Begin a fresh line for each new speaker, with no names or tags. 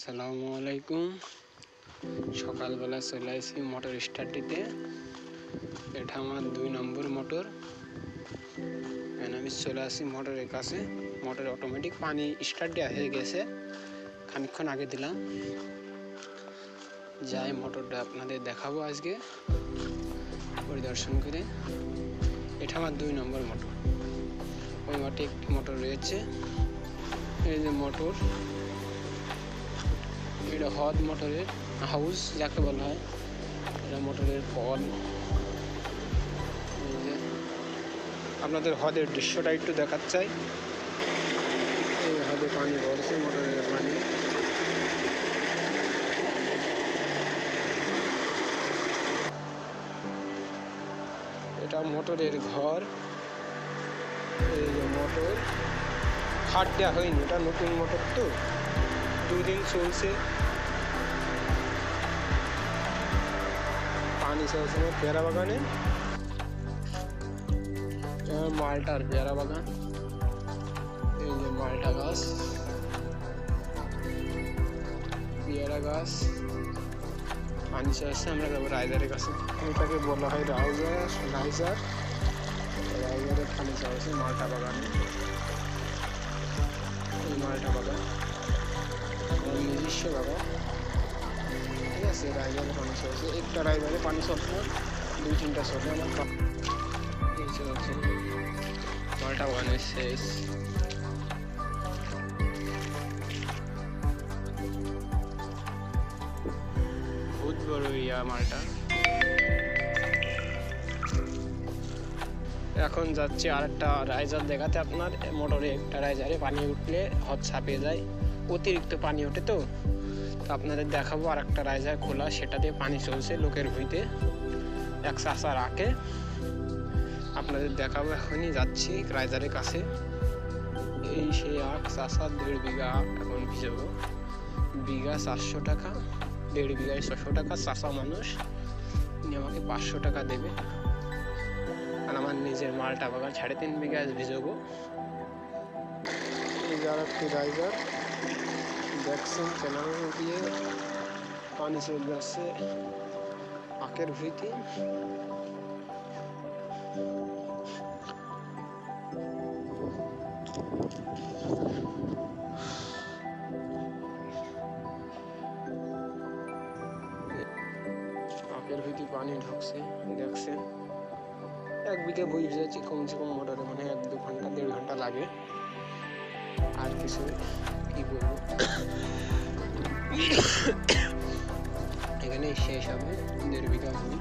আসসালামু আলাইকুম। সকালবেলা চলে আসি মোটর স্টার্ট দিতে। এটা আমার 2 নম্বর মোটর। আমি চলে আসি মোটরের কাছে। মোটর অটোমেটিক পানি স্টার্ট দেওয়া হয়ে গেছে, খানিকক্ষণ আগে দিলাম। যাই মোটরটা আপনাদের দেখাবো আজকে পরিদর্শন করে। এটা আমার 2 নম্বর মোটর। ওই মাঠে একটি মোটর রয়েছে, এই যে মোটর। এটা হদ মোটরের হাউস যাকে বলা হয়। এটা মোটরের কল। আপনাদের হদের দৃশ্যটা একটু দেখাতে চাই। এই হদে পানি ভরছে, মোটরের পানি। এটা মোটরের ঘর। এই যে মোটর হাট দেওয়া হয়নি, এটা নতুন মোটর তো 2 দিন চলছে। পানি চলছে না পেয়ারা বাগানে। মালটার পেয়ারা বাগান। এই যে মালটা গাছ, পেয়ারা গাছ। পানি চলছে। আমরা যাবো রাইজারের কাছে। এটাকে বলা হয় রাইজার। রাইজারে পানি চলছে মালটা বাগানে। এই মালটা বাগান নিজস্ব বাগান, ঠিক আছে। রাইজারে পানি চলছে। একটা রাইজারে পানি চলছে না, 2-3টা চলছে। আমার চলছে মালটা বাগানের শেষ। বহুত বড় মালটা। এখন যাচ্ছে আর একটা রাইজার দেখাতে আপনার। মোটরে একটা রাইজারে পানি উঠলে হদ ছাপিয়ে যায়, অতিরিক্ত পানি ওঠে তো আপনাদের দেখাবো। আর একটা রাইজার খোলা, সেটাতে পানি চলছে লোকের ভুঁইতে। এক চাষা রাখে, আপনাদের দেখাবো। এখনই যাচ্ছি রাইজারের কাছে। এই সেই আখ চাষা 1.5 বিঘা এখন ভিজাবো। বিঘা 400 টাকা, 1.5 বিঘায় 600 টাকা। চাষা মানুষ, আমাকে 500 টাকা দেবে। আর আমার নিজের মালটা বাগান 3.5 বিঘা ভিজাবো। এই যার একটি রাইজার দেখছেন, কেনাল দিয়ে পানি চলে যাচ্ছে আখের ভুঁইতে। আখের ভুঁইতে পানি ঢুকছে, দেখছেন। 1 বিঘা বই ভিজাচ্ছি কমসে কম মোটরে, মানে 1-2 ঘন্টা 1.5 ঘন্টা লাগে। আর কিছু কি বলবো, এখানে শেষ হবে 1.5 বিঘা বই।